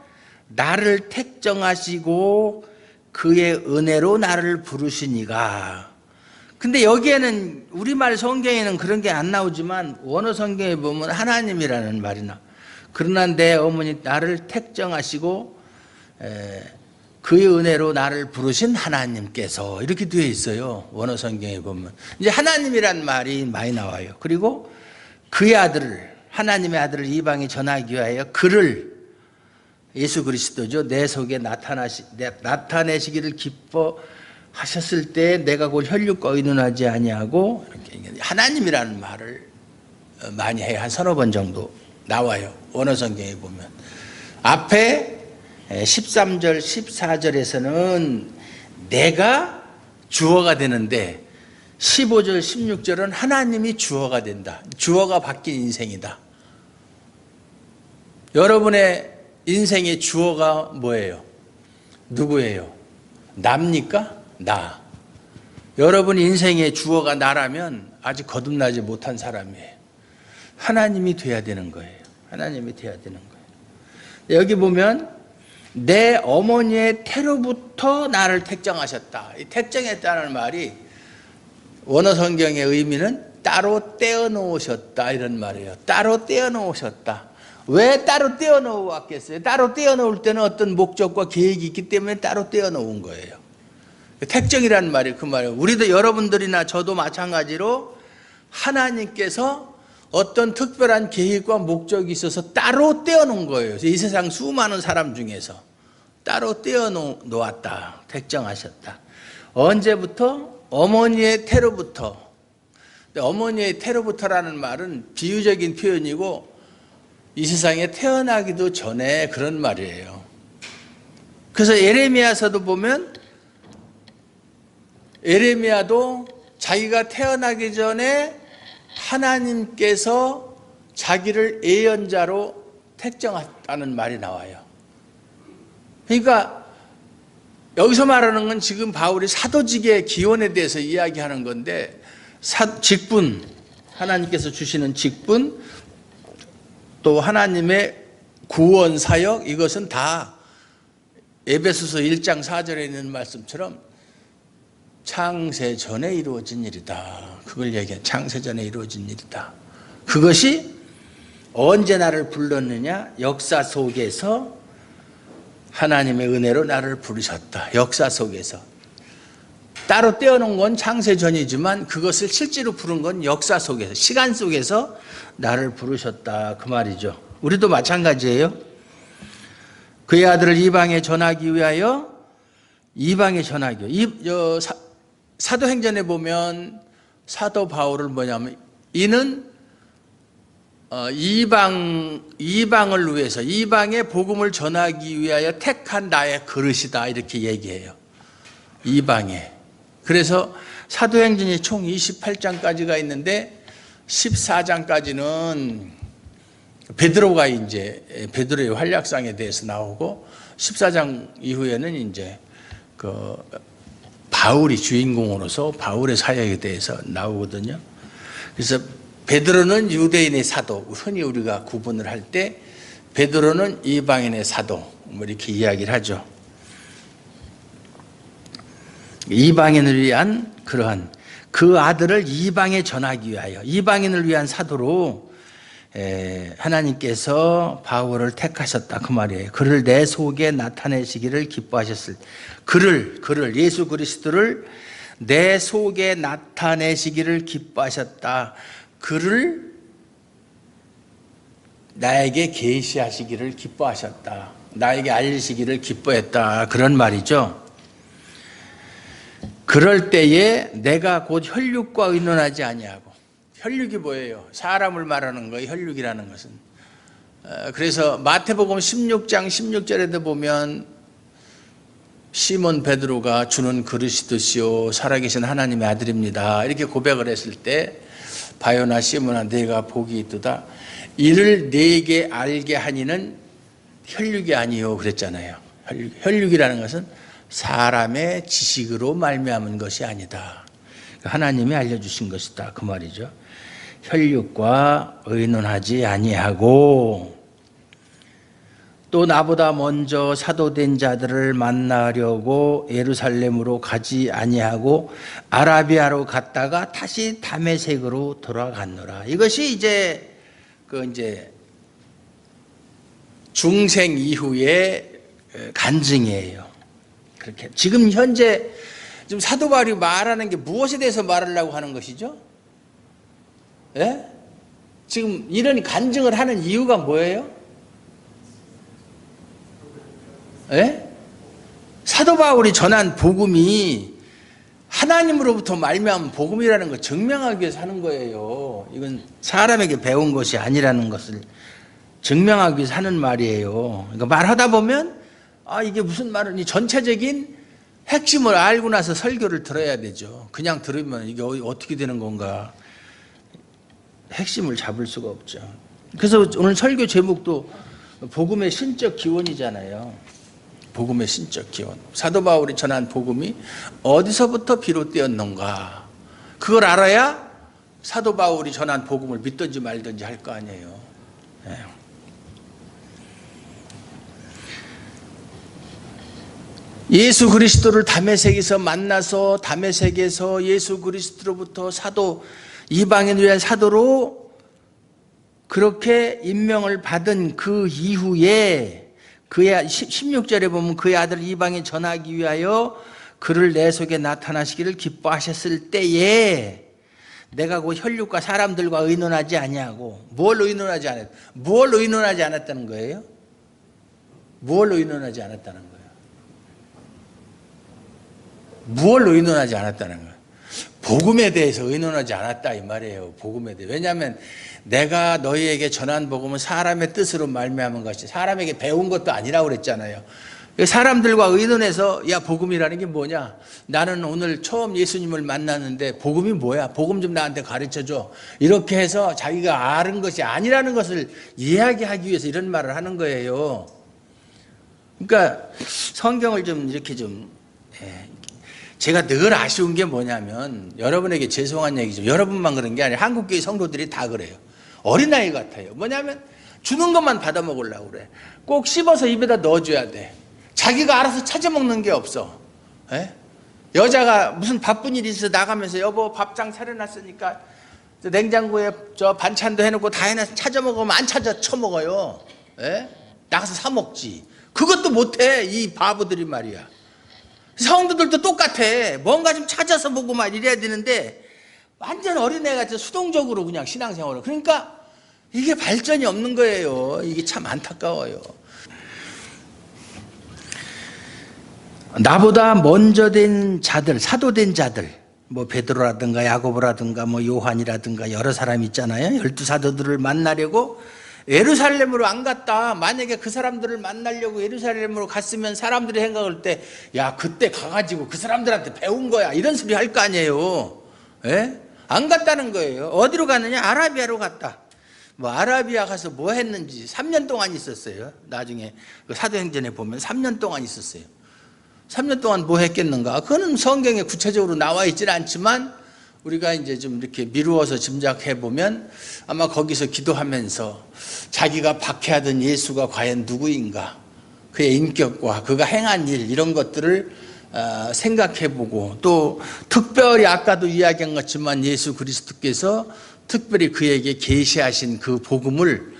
나를 택정하시고 그의 은혜로 나를 부르시니가. 근데 여기에는 우리말 성경에는 그런 게 안 나오지만 원어 성경에 보면 하나님이라는 말이 나와요. 그러나 내 어머니 나를 택정하시고 그의 은혜로 나를 부르신 하나님께서, 이렇게 되어 있어요. 원어 성경에 보면 이제 하나님이란 말이 많이 나와요. 그리고 그의 아들을, 하나님의 아들을 이방에 전하기 위하여 그를, 예수 그리스도죠, 내 속에 나타내시기를 기뻐하셨을 때 내가 곧 혈육과 의논하지 아니하고, 이렇게 하나님이라는 말을 많이 해요. 한 서너 번 정도 나와요. 원어 성경에 보면 앞에 13절 14절에서는 내가 주어가 되는데 15절 16절은 하나님이 주어가 된다. 주어가 바뀐 인생이다. 여러분의 인생의 주어가 뭐예요? 누구예요? 나입니까? 나. 여러분 인생의 주어가 나라면 아직 거듭나지 못한 사람이에요. 하나님이 돼야 되는 거예요. 하나님이 돼야 되는 거예요. 여기 보면 내 어머니의 태로부터 나를 택정하셨다. 이 택정했다는 말이 원어 성경의 의미는 따로 떼어놓으셨다, 이런 말이에요. 따로 떼어놓으셨다. 왜 따로 떼어놓았겠어요? 따로 떼어놓을 때는 어떤 목적과 계획이 있기 때문에 따로 떼어놓은 거예요. 택정이라는 말이 그 말이에요. 우리도, 여러분들이나 저도 마찬가지로 하나님께서 어떤 특별한 계획과 목적이 있어서 따로 떼어놓은 거예요. 이 세상 수많은 사람 중에서 따로 떼어놓았다. 택정하셨다. 언제부터? 어머니의 태로부터. 어머니의 태로부터라는 말은 비유적인 표현이고 이 세상에 태어나기도 전에 그런 말이에요. 그래서 예레미야서도 보면 예레미야도 자기가 태어나기 전에 하나님께서 자기를 예언자로 택정했다는 말이 나와요. 그러니까 여기서 말하는 건 지금 바울이 사도직의 기원에 대해서 이야기하는 건데, 직분, 하나님께서 주시는 직분, 또 하나님의 구원 사역, 이것은 다 에베소서 1장 4절에 있는 말씀처럼 창세 전에 이루어진 일이다. 그걸 얘기해. 창세 전에 이루어진 일이다. 그것이 언제 나를 불렀느냐? 역사 속에서 하나님의 은혜로 나를 부르셨다. 역사 속에서. 따로 떼어놓은 건 창세 전이지만 그것을 실제로 부른 건 역사 속에서, 시간 속에서 나를 부르셨다 그 말이죠. 우리도 마찬가지예요. 그의 아들을 이방에 전하기 위하여, 이방에 전하기 위하여. 사도행전에 보면 사도 바울을 뭐냐면 이는 이방을 위해서, 이방의 복음을 전하기 위하여 택한 나의 그릇이다 이렇게 얘기해요. 이방에. 그래서 사도행전이 총 28장까지가 있는데 14장까지는 베드로가 이제 베드로의 활약상에 대해서 나오고 14장 이후에는 이제 그 바울이 주인공으로서 바울의 사역에 대해서 나오거든요. 그래서 베드로는 유대인의 사도, 흔히 우리가 구분을 할 때 베드로는 이방인의 사도 뭐 이렇게 이야기를 하죠. 이방인을 위한 그러한 그 아들을 이방에 전하기 위하여, 이방인을 위한 사도로 하나님께서 바울을 택하셨다 그 말이에요. 그를 내 속에 나타내시기를 기뻐하셨을 때, 그를 예수 그리스도를 내 속에 나타내시기를 기뻐하셨다. 그를 나에게 계시하시기를 기뻐하셨다. 나에게 알리시기를 기뻐했다. 그런 말이죠. 그럴 때에 내가 곧 혈육과 의논하지 아니하고, 혈육이 뭐예요? 사람을 말하는 거예요. 혈육이라는 것은. 그래서 마태복음 16장 16절에도 보면 시몬 베드로가 주는 그리스도시요 살아계신 하나님의 아들입니다 이렇게 고백을 했을 때, 바요나 시몬아 네가 복이 있도다. 이를 네게 알게 하니는 혈육이 아니요 그랬잖아요. 혈육이라는 것은 사람의 지식으로 말미암은 것이 아니다. 하나님이 알려주신 것이다 그 말이죠. 혈육과 의논하지 아니하고, 또 나보다 먼저 사도된 자들을 만나려고 예루살렘으로 가지 아니하고 아라비아로 갔다가 다시 다메섹으로 돌아갔노라. 이것이 이제 중생 이후의 간증이에요. 그렇게 지금 현재 지금 사도 바울이 말하는 게 무엇에 대해서 말하려고 하는 것이죠? 예? 지금 이런 간증을 하는 이유가 뭐예요? 예? 사도 바울이 전한 복음이 하나님으로부터 말미암은 복음이라는 걸 증명하기 위해서 하는 거예요. 이건 사람에게 배운 것이 아니라는 것을 증명하기 위해서 하는 말이에요. 그러니까 말하다 보면 이게 무슨 말이니, 전체적인 핵심을 알고 나서 설교를 들어야 되죠. 그냥 들으면 이게 어떻게 되는 건가, 핵심을 잡을 수가 없죠. 그래서 오늘 설교 제목도 복음의 신적 기원이잖아요. 복음의 신적 기원. 사도 바울이 전한 복음이 어디서부터 비롯되었는가, 그걸 알아야 사도 바울이 전한 복음을 믿든지 말든지 할 거 아니에요. 네. 예수 그리스도를 다메섹에서 만나서 다메섹에서 예수 그리스도로부터 사도, 이방인을 위한 사도로 그렇게 임명을 받은 그 이후에 그의 16절에 보면 그의 아들 이방에 전하기 위하여 그를 내 속에 나타나시기를 기뻐하셨을 때에 내가 그 혈육과 사람들과 의논하지 아니하고, 뭘 의논하지 않았다는 거예요? 뭘 의논하지 않았다는 거예요? 뭘 의논하지 않았다는 거예요? 복음에 대해서 의논하지 않았다 이 말이에요. 복음에 대해. 왜냐하면 내가 너희에게 전한 복음은 사람의 뜻으로 말미암은 것이, 사람에게 배운 것도 아니라고 그랬잖아요. 사람들과 의논해서 야 복음이라는 게 뭐냐, 나는 오늘 처음 예수님을 만났는데 복음이 뭐야, 복음 좀 나한테 가르쳐줘, 이렇게 해서 자기가 아는 것이 아니라는 것을 이야기하기 위해서 이런 말을 하는 거예요. 그러니까 성경을 좀 이렇게 좀 제가 늘 아쉬운 게 뭐냐면, 여러분에게 죄송한 얘기죠. 여러분만 그런 게 아니라 한국교회 성도들이 다 그래요. 어린아이 같아요. 뭐냐면 주는 것만 받아 먹으려고 그래. 꼭 씹어서 입에다 넣어줘야 돼. 자기가 알아서 찾아 먹는 게 없어. 에? 여자가 무슨 바쁜 일이 있어서 나가면서 여보 밥상 차려놨으니까 냉장고에 저 반찬도 해놓고 다 해놔서 찾아 먹으면 안 찾아 쳐먹어요. 에? 나가서 사 먹지. 그것도 못해 이 바보들이 말이야. 성도들도 똑같아. 뭔가 좀 찾아서 보고 막 이래야 되는데 완전 어린애같이 수동적으로 그냥 신앙생활을. 그러니까 이게 발전이 없는 거예요. 이게 참 안타까워요. 나보다 먼저 된 자들, 사도된 자들, 뭐 베드로라든가 야고보라든가 뭐 요한이라든가 여러 사람 있잖아요. 12사도들을 만나려고 예루살렘으로 안 갔다. 만약에 그 사람들을 만나려고 예루살렘으로 갔으면 사람들이 생각할 때, 야, 그때 가가지고 그 사람들한테 배운 거야, 이런 소리 할 거 아니에요. 예? 안 갔다는 거예요. 어디로 갔느냐? 아라비아로 갔다. 뭐 아라비아 가서 뭐 했는지 3년 동안 있었어요. 나중에 그 사도행전에 보면 3년 동안 있었어요. 3년 동안 뭐 했겠는가? 그거는 성경에 구체적으로 나와 있지는 않지만 우리가 이제 좀 이렇게 미루어서 짐작해 보면 아마 거기서 기도하면서 자기가 박해하던 예수가 과연 누구인가, 그의 인격과 그가 행한 일, 이런 것들을 생각해 보고, 또 특별히 아까도 이야기한 것지만 예수 그리스도께서 특별히 그에게 계시하신 그 복음을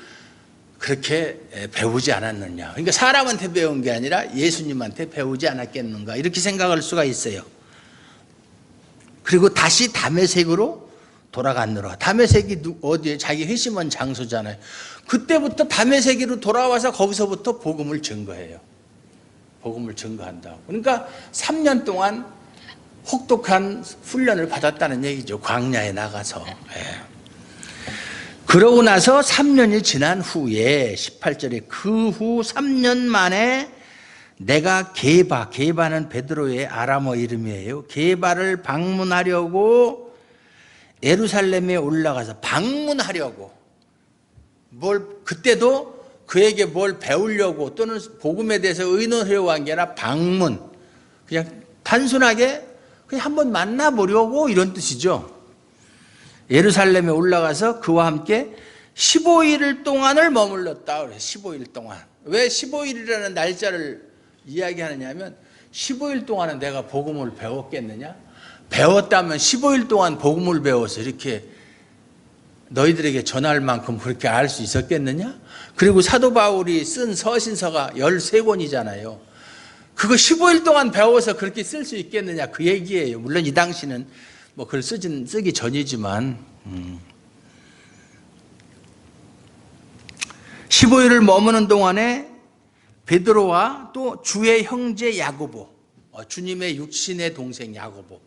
그렇게 배우지 않았느냐. 그러니까 사람한테 배운 게 아니라 예수님한테 배우지 않았겠는가, 이렇게 생각할 수가 있어요. 그리고 다시 다메섹으로 돌아갔노라. 다메섹이 어디에? 자기 회심한 장소잖아요. 그때부터 다메섹으로 돌아와서 거기서부터 복음을 증거해요. 복음을 증거한다고. 그러니까 3년 동안 혹독한 훈련을 받았다는 얘기죠. 광야에 나가서. 그러고 나서 3년이 지난 후에 18절에 그 후 3년 만에 내가 게바는 베드로의 아람어 이름이에요. 게바를 방문하려고 예루살렘에 올라가서, 방문하려고, 그때도 그에게 뭘 배우려고 또는 복음에 대해서 의논하려고 한 게 아니라 방문, 그냥 단순하게 그냥 한번 만나보려고, 이런 뜻이죠. 예루살렘에 올라가서 그와 함께 15일 동안을 머물렀다. 그래서 15일 동안. 왜 15일이라는 날짜를 이야기하느냐면 15일 동안은 내가 복음을 배웠겠느냐? 배웠다면 15일 동안 복음을 배워서 이렇게 너희들에게 전할 만큼 그렇게 알 수 있었겠느냐? 그리고 사도 바울이 쓴 서신서가 13권이잖아요. 그거 15일 동안 배워서 그렇게 쓸 수 있겠느냐? 그 얘기예요. 물론 이 당시는 뭐 그걸 쓰기 전이지만 15일을 머무는 동안에 베드로와 또 주의 형제 야고보, 주님의 육신의 동생 야고보,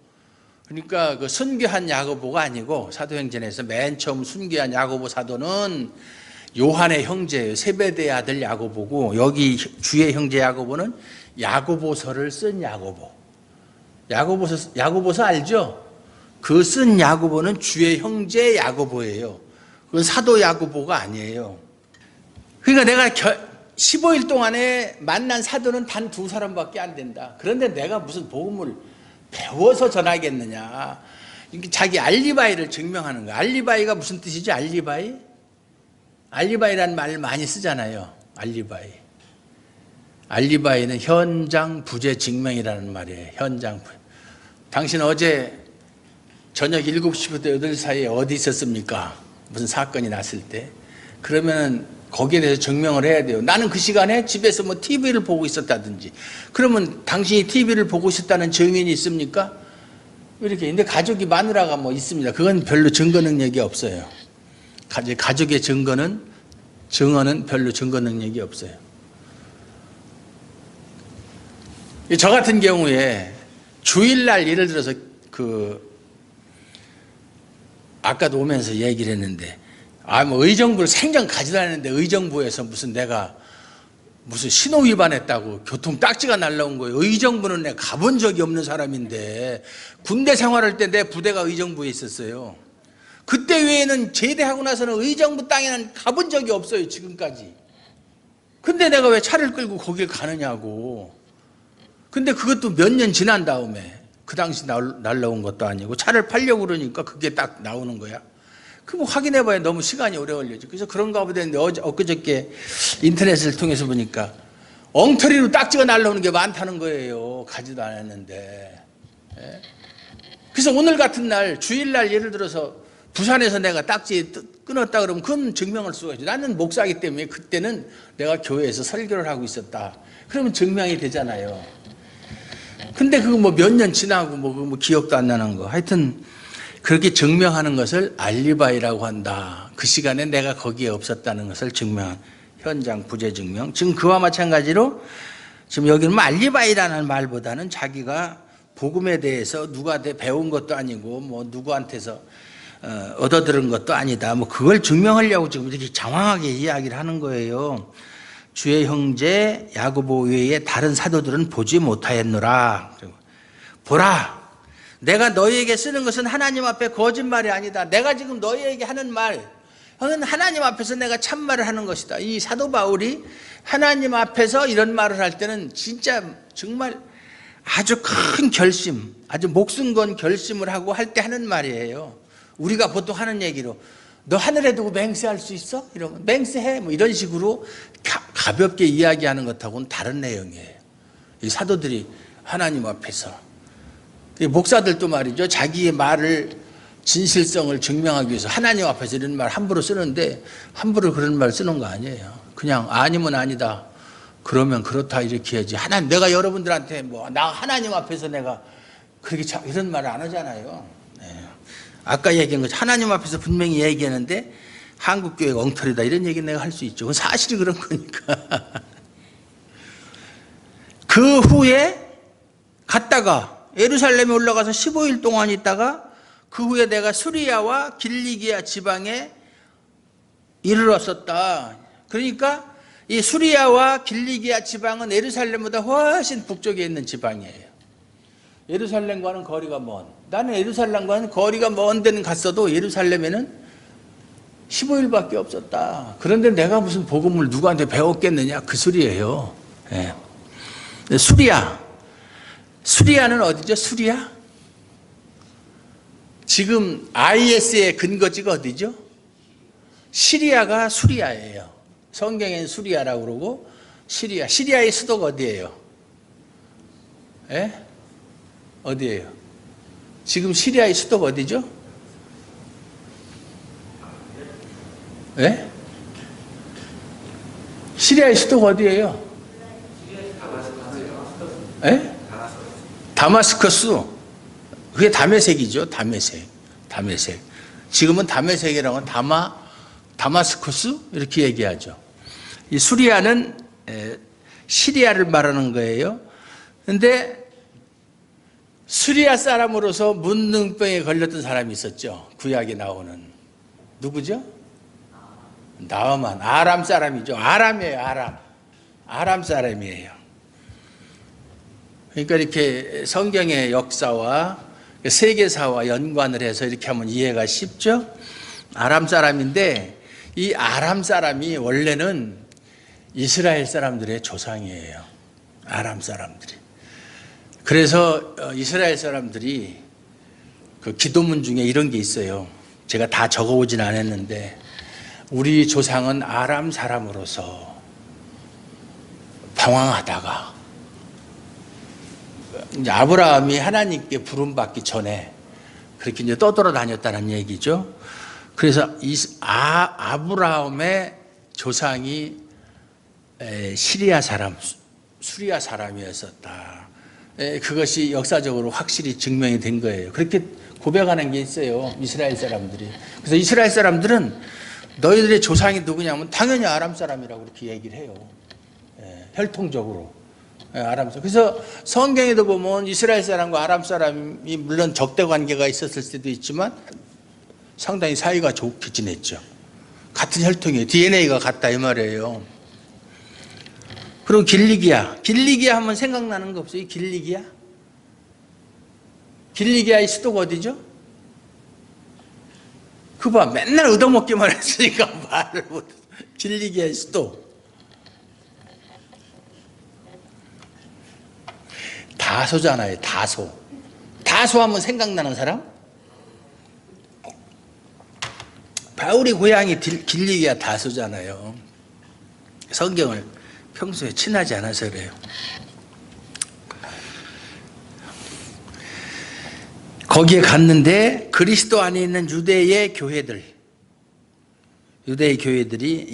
그러니까 그 순교한 야고보가 아니고 사도행전에서 맨 처음 순교한 야고보 사도는 요한의 형제예요. 세베대의 아들 야고보고, 여기 주의 형제 야고보는 야고보서를 쓴 야고보. 야고보서 알죠? 그 쓴 야고보는 주의 형제 야고보예요. 그건 사도 야고보가 아니에요. 그러니까 내가 15일 동안에 만난 사도는 단 2사람밖에 안 된다. 그런데 내가 무슨 복음을 배워서 전하겠느냐. 자기 알리바이를 증명하는 거야. 알리바이가 무슨 뜻이지? 알리바이? 알리바이라는 말을 많이 쓰잖아요. 알리바이. 알리바이는 현장 부재 증명이라는 말이에요. 현장 부재. 당신 어제 저녁 7시부터 8시 사이에 어디 있었습니까? 무슨 사건이 났을 때. 그러면 거기에 대해서 증명을 해야 돼요. 나는 그 시간에 집에서 뭐 TV를 보고 있었다든지. 그러면 당신이 TV를 보고 있었다는 증인이 있습니까? 이렇게. 근데 가족이 마누라가 뭐 있습니다. 그건 별로 증거 능력이 없어요. 가족의 증언은 별로 증거 능력이 없어요. 저 같은 경우에 주일날 예를 들어서 아까도 오면서 얘기를 했는데, 뭐 의정부를 생전 가지도 않았는데 의정부에서 내가 무슨 신호 위반했다고 교통 딱지가 날라온 거예요. 의정부는 내가 가본 적이 없는 사람인데, 군대 생활할 때 내 부대가 의정부에 있었어요. 그때 외에는 제대하고 나서는 의정부 땅에는 가본 적이 없어요, 지금까지. 근데 내가 왜 차를 끌고 거길 가느냐고. 근데 그것도 몇 년 지난 다음에, 그 당시 날라온 것도 아니고 차를 팔려고 그러니까 그게 딱 나오는 거야. 그럼 확인해봐야 너무 시간이 오래 걸리죠. 그래서 그런가 보다 했는데 엊그저께 인터넷을 통해서 보니까 엉터리로 딱지가 날라오는 게 많다는 거예요. 가지도 않았는데. 그래서 오늘 같은 날, 주일날 예를 들어서 부산에서 내가 딱지 끊었다 그러면 그건 증명할 수가 있죠. 나는 목사이기 때문에 그때는 내가 교회에서 설교를 하고 있었다. 그러면 증명이 되잖아요. 근데 그거 뭐 몇 년 지나고 뭐 기억도 안 나는 거. 하여튼 그렇게 증명하는 것을 알리바이라고 한다. 그 시간에 내가 거기에 없었다는 것을 증명한 현장 부재 증명. 지금 그와 마찬가지로 지금 여기는 뭐 알리바이라는 말보다는 자기가 복음에 대해서 누구한테 배운 것도 아니고 뭐 누구한테서 얻어들은 것도 아니다. 뭐 그걸 증명하려고 지금 이렇게 장황하게 이야기를 하는 거예요. 주의 형제 야고보 외에 다른 사도들은 보지 못하였노라. 보라, 내가 너희에게 쓰는 것은 하나님 앞에 거짓말이 아니다. 내가 지금 너희에게 하는 말은 하나님 앞에서 내가 참말을 하는 것이다. 이 사도 바울이 하나님 앞에서 이런 말을 할 때는 진짜 정말 아주 큰 결심, 아주 목숨 건 결심을 하고 할 때 하는 말이에요. 우리가 보통 하는 얘기로 너 하늘에 두고 맹세할 수 있어? 이러면 맹세해. 뭐 이런 식으로 가볍게 이야기하는 것하고는 다른 내용이에요. 이 사도들이 하나님 앞에서, 목사들도 말이죠. 자기의 말을 진실성을 증명하기 위해서 하나님 앞에서 이런 말 함부로 쓰는데 함부로 그런 말 쓰는 거 아니에요. 그냥 아니면 아니다. 그러면 그렇다 이렇게 해야지. 하나님, 내가 여러분들한테 나 하나님 앞에서 내가 그렇게 이런 말을 안 하잖아요. 네. 아까 얘기한 것 하나님 앞에서 분명히 얘기하는데 한국교회가 엉터리다 이런 얘기 내가 할 수 있죠. 그건 사실이 그런 거니까. 그 후에 갔다가 예루살렘에 올라가서 15일 동안 있다가 그 후에 내가 수리아와 길리기아 지방에 이르렀었다. 그러니까 이 수리아와 길리기아 지방은 예루살렘보다 훨씬 북쪽에 있는 지방이에요. 예루살렘과는 거리가 먼. 나는 예루살렘과는 거리가 먼 데는 갔어도 예루살렘에는 15일밖에 없었다. 그런데 내가 무슨 복음을 누구한테 배웠겠느냐 그 소리예요. 예. 수리아는 어디죠? 수리아? 지금 IS의 근거지가 어디죠? 시리아가 수리아예요. 성경엔 수리아라고 그러고 시리아의 수도가 어디예요? 예? 어디예요? 지금 시리아의 수도가 어디죠? 예? 시리아의 수도가 어디예요? 예? 다마스커스. 그게 다메섹이죠. 다메섹. 지금은 다메섹이라고 하면 다마스커스 이렇게 얘기하죠. 이 수리아는 시리아를 말하는 거예요. 그런데 수리아 사람으로서 문둥병에 걸렸던 사람이 있었죠. 구약에 나오는. 누구죠? 나아만. 아람 사람이죠. 아람이에요. 아람 사람이에요. 그러니까 이렇게 성경의 역사와 세계사와 연관을 해서 이렇게 하면 이해가 쉽죠. 아람 사람인데 이 아람 사람이 원래는 이스라엘 사람들의 조상이에요. 아람 사람들이. 그래서 이스라엘 사람들이 그 기도문 중에 이런 게 있어요. 제가 다 적어오진 않았는데 우리 조상은 아람 사람으로서 방황하다가 이제 아브라함이 하나님께 부름받기 전에 그렇게 이제 떠돌아다녔다는 얘기죠. 그래서 아브라함의 조상이 시리아 사람, 수리아 사람이었었다. 그것이 역사적으로 확실히 증명이 된 거예요. 그렇게 고백하는 게 있어요. 이스라엘 사람들이. 그래서 이스라엘 사람들은 너희들의 조상이 누구냐면 당연히 아람 사람이라고 그렇게 얘기를 해요. 혈통적으로. 아람 사람. 그래서 성경에도 보면 이스라엘 사람과 아람 사람이 물론 적대 관계가 있었을 수도 있지만 상당히 사이가 좋게 지냈죠. 같은 혈통이에요. DNA가 같다 이 말이에요. 그리고 길리기아 하면 생각나는 거 없어요? 길리기아의 수도가 어디죠? 그거 봐, 맨날 얻어먹기만 했으니까 말을 못. 길리기아의 수도. 다소잖아요. 다소 하면 생각나는 사람? 바울이 고향이 길리기아 다소잖아요. 성경을 평소에 친하지 않아서 그래요. 거기에 갔는데 그리스도 안에 있는 유대의 교회들이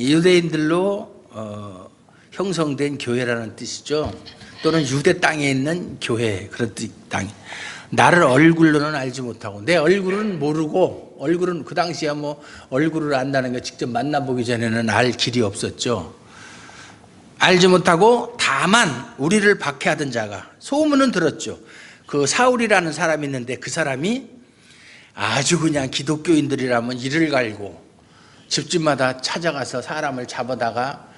유대인들로 형성된 교회라는 뜻이죠. 또는 유대 땅에 있는 교회, 그런 땅. 나를 얼굴로는 알지 못하고, 내 얼굴은 모르고, 얼굴은 그 당시에 뭐 얼굴을 안다는 게 직접 만나보기 전에는 알 길이 없었죠. 알지 못하고 다만 우리를 박해하던 자가, 소문은 들었죠. 그 사울이라는 사람이 있는데 그 사람이 아주 그냥 기독교인들이라면 이를 갈고 집집마다 찾아가서 사람을 잡아다가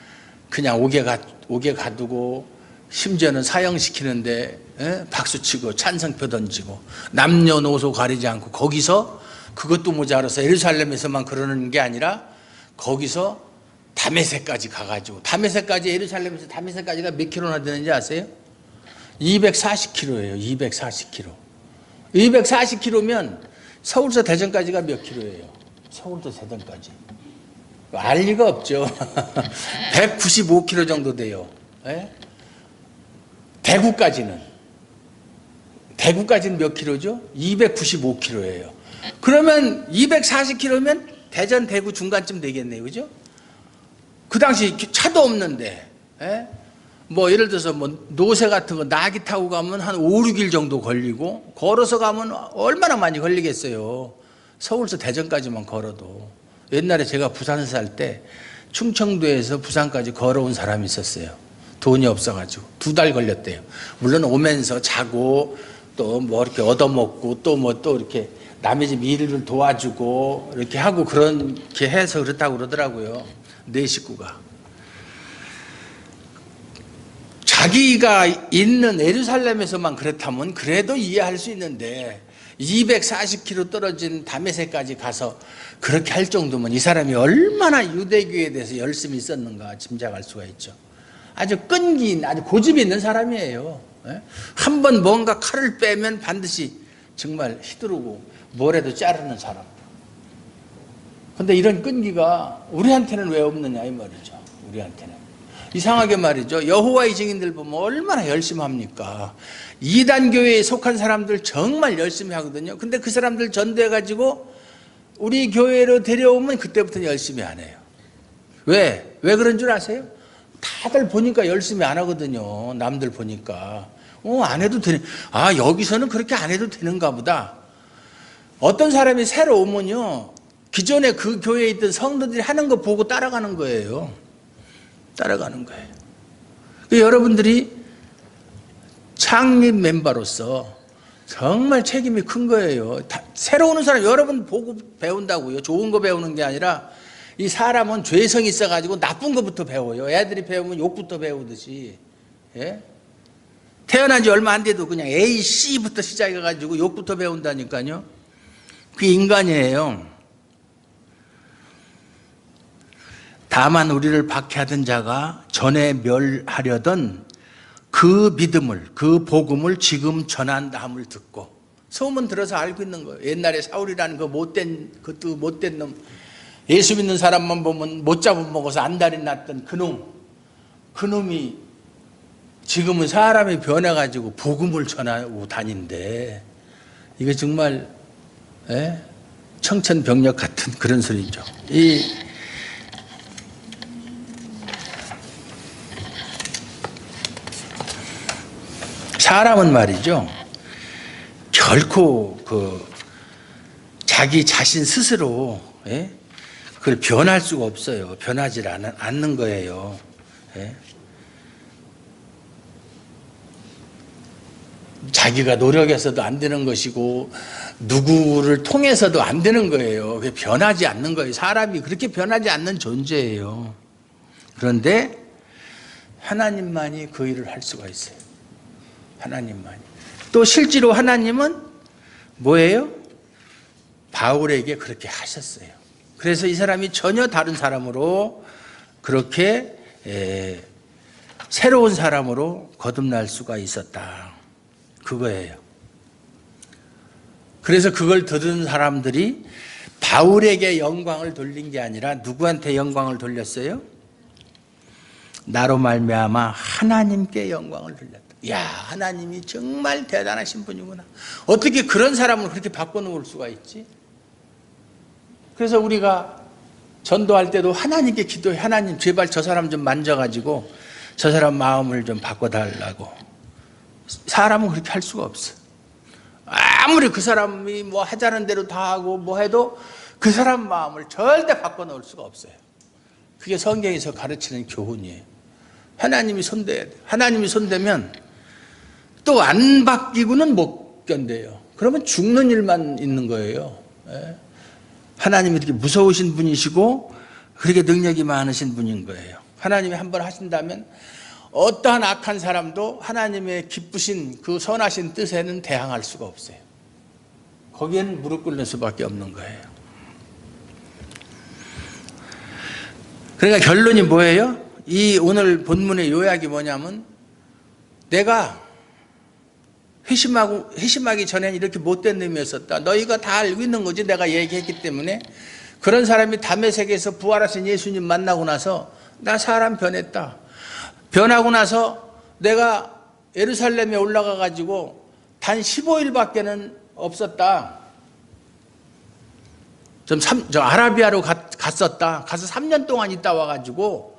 그냥 옥에 가두고 심지어는 사형시키는데 박수치고 찬성표 던지고 남녀노소 가리지 않고, 거기서 그것도 모자라서 예루살렘에서만 그러는 게 아니라 거기서 다메섹까지 가가지고, 다메섹까지, 예루살렘에서 다메섹까지가 몇 킬로나 되는지 아세요? 240km예요. 240km. 240km면 서울서 대전까지가 몇 킬로예요? 서울서 대전까지 알 리가 없죠. 195km 정도 돼요. 예? 대구까지는 몇 킬로죠? 295km예요. 그러면 240km면 대전 대구 중간쯤 되겠네요. 그죠? 그 당시 차도 없는데, 예? 뭐 예를 들어서 뭐 노새 같은 거 나기 타고 가면 한 5, 6일 정도 걸리고, 걸어서 가면 얼마나 많이 걸리겠어요. 서울서 대전까지만 걸어도. 옛날에 제가 부산에 살 때 충청도에서 부산까지 걸어온 사람이 있었어요. 돈이 없어가지고 2달 걸렸대요. 물론 오면서 자고 또 뭐 이렇게 얻어먹고 또 뭐 또 이렇게 남의 집 일을 도와주고 이렇게 하고 그렇게 해서 그렇다고 그러더라고요. 네 식구가. 자기가 있는 예루살렘에서만 그렇다면 그래도 이해할 수 있는데 240km 떨어진 다메섹까지 가서 그렇게 할 정도면 이 사람이 얼마나 유대교에 대해서 열심히 있었는가 짐작할 수가 있죠. 아주 끈기, 아주 고집이 있는 사람이에요. 한번 뭔가 칼을 빼면 반드시 정말 휘두르고 뭐라도 자르는 사람. 근데 이런 끈기가 우리한테는 왜 없느냐 이 말이죠. 우리한테는. 이상하게 말이죠. 여호와의 증인들 보면 얼마나 열심히 합니까? 이단 교회에 속한 사람들 정말 열심히 하거든요. 근데 그 사람들 전도해가지고 우리 교회로 데려오면 그때부터는 열심히 안 해요. 왜? 왜 그런 줄 아세요? 다들 보니까 열심히 안 하거든요. 남들 보니까. 안 해도 되네. 아, 여기서는 그렇게 안 해도 되는가 보다. 어떤 사람이 새로 오면요, 기존에 그 교회에 있던 성도들이 하는 거 보고 따라가는 거예요. 따라가는 거예요. 여러분들이 창립 멤버로서 정말 책임이 큰 거예요. 새로 오는 사람 여러분 보고 배운다고요. 좋은 거 배우는 게 아니라, 이 사람은 죄성이 있어가지고 나쁜 것부터 배워요. 애들이 배우면 욕부터 배우듯이. 예? 태어난 지 얼마 안 돼도 그냥 A, C부터 시작해가지고 욕부터 배운다니까요. 그게 인간이에요. 다만 우리를 박해하던 자가 전에 멸하려던 그 믿음을, 그 복음을 지금 전한다함을 듣고, 소문 들어서 알고 있는 거예요. 옛날에 사울이라는 그 그것도 못된 놈, 예수 믿는 사람만 보면 못 잡아먹어서 안달이 났던 그 놈이 지금은 사람이 변해가지고 복음을 전하고 다닌대. 이게 정말 청천벽력 같은 그런 소리죠. 사람은 말이죠, 결코 자기 자신 스스로 그걸 변할 수가 없어요. 변하지 않는 거예요. 자기가 노력해서도 안 되는 것이고 누구를 통해서도 안 되는 거예요. 그게 변하지 않는 거예요. 사람이 그렇게 변하지 않는 존재예요. 그런데 하나님만이 그 일을 할 수가 있어요. 하나님만이. 또 실제로 하나님은 뭐예요? 바울에게 그렇게 하셨어요. 그래서 이 사람이 전혀 다른 사람으로, 그렇게 새로운 사람으로 거듭날 수가 있었다. 그거예요. 그래서 그걸 들은 사람들이 바울에게 영광을 돌린 게 아니라 누구한테 영광을 돌렸어요? 나로 말미암아 하나님께 영광을 돌렸다. 야, 하나님이 정말 대단하신 분이구나. 어떻게 그런 사람을 그렇게 바꿔놓을 수가 있지? 그래서 우리가 전도할 때도 하나님께 기도해. 하나님, 제발 저 사람 좀 만져가지고 저 사람 마음을 좀 바꿔달라고. 사람은 그렇게 할 수가 없어. 아무리 그 사람이 뭐 하자는 대로 다 하고 뭐 해도 그 사람 마음을 절대 바꿔놓을 수가 없어요. 그게 성경에서 가르치는 교훈이에요. 하나님이 손대야 돼요. 하나님이 손대면 또 안 바뀌고는 못 견뎌요. 그러면 죽는 일만 있는 거예요. 하나님이 이렇게 무서우신 분이시고 그렇게 능력이 많으신 분인 거예요. 하나님이 한번 하신다면 어떠한 악한 사람도 하나님의 기쁘신 그 선하신 뜻에는 대항할 수가 없어요. 거기에는 무릎 꿇는 수밖에 없는 거예요. 그러니까 결론이 뭐예요? 이 오늘 본문의 요약이 뭐냐면 내가 회심하기 전에는 이렇게 못된 놈이었었다. 너희가 다 알고 있는 거지. 내가 얘기했기 때문에. 그런 사람이 다메섹에서 부활하신 예수님 만나고 나서 나 사람 변했다. 변하고 나서 내가 예루살렘에 올라가 가지고 단 15일밖에는 없었다. 저 아라비아로 갔었다. 가서 3년 동안 있다 와가지고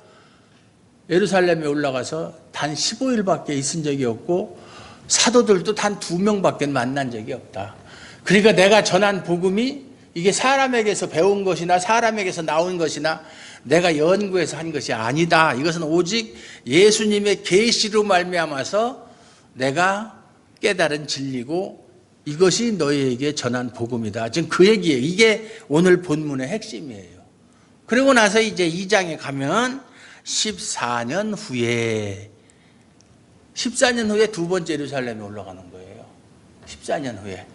예루살렘에 올라가서 단 15일밖에 있은 적이 없고 사도들도 단 2명밖에 만난 적이 없다. 그러니까 내가 전한 복음이 이게 사람에게서 배운 것이나 사람에게서 나온 것이나 내가 연구해서 한 것이 아니다. 이것은 오직 예수님의 계시로 말미암아서 내가 깨달은 진리고 이것이 너희에게 전한 복음이다. 지금 그 얘기예요. 이게 오늘 본문의 핵심이에요. 그리고 나서 이제 2장에 가면 14년 후에 두 번째 예루살렘에 올라가는 거예요. 14년 후에.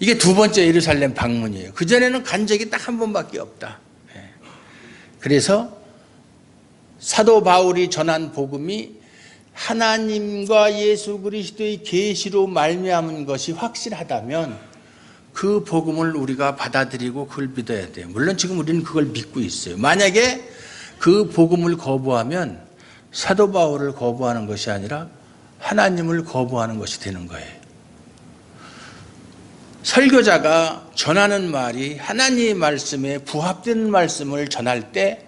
이게 두 번째 예루살렘 방문이에요. 그전에는 간 적이 딱 한 번밖에 없다. 그래서 사도 바울이 전한 복음이 하나님과 예수 그리스도의 계시로 말미암은 것이 확실하다면 그 복음을 우리가 받아들이고 그걸 믿어야 돼요. 물론 지금 우리는 그걸 믿고 있어요. 만약에 그 복음을 거부하면 사도 바울을 거부하는 것이 아니라 하나님을 거부하는 것이 되는 거예요. 설교자가 전하는 말이 하나님의 말씀에 부합되는 말씀을 전할 때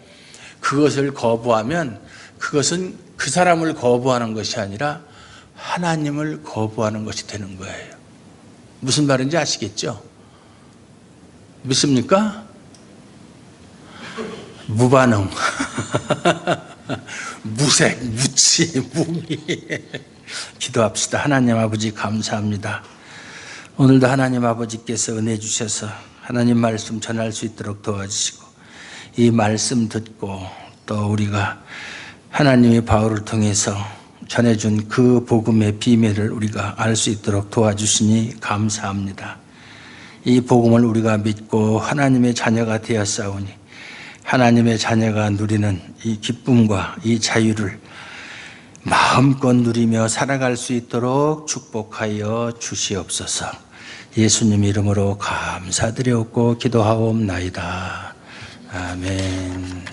그것을 거부하면 그것은 그 사람을 거부하는 것이 아니라 하나님을 거부하는 것이 되는 거예요. 무슨 말인지 아시겠죠? 믿습니까? 무반응, 무색, 무치, 무미. 기도합시다. 하나님 아버지 감사합니다. 오늘도 하나님 아버지께서 은혜 주셔서 하나님 말씀 전할 수 있도록 도와주시고 이 말씀 듣고 또 우리가 하나님의 바울을 통해서 전해준 그 복음의 비밀을 우리가 알 수 있도록 도와주시니 감사합니다. 이 복음을 우리가 믿고 하나님의 자녀가 되었사오니 하나님의 자녀가 누리는 이 기쁨과 이 자유를 마음껏 누리며 살아갈 수 있도록 축복하여 주시옵소서. 예수님 이름으로 감사드렸고 기도하옵나이다. 아멘.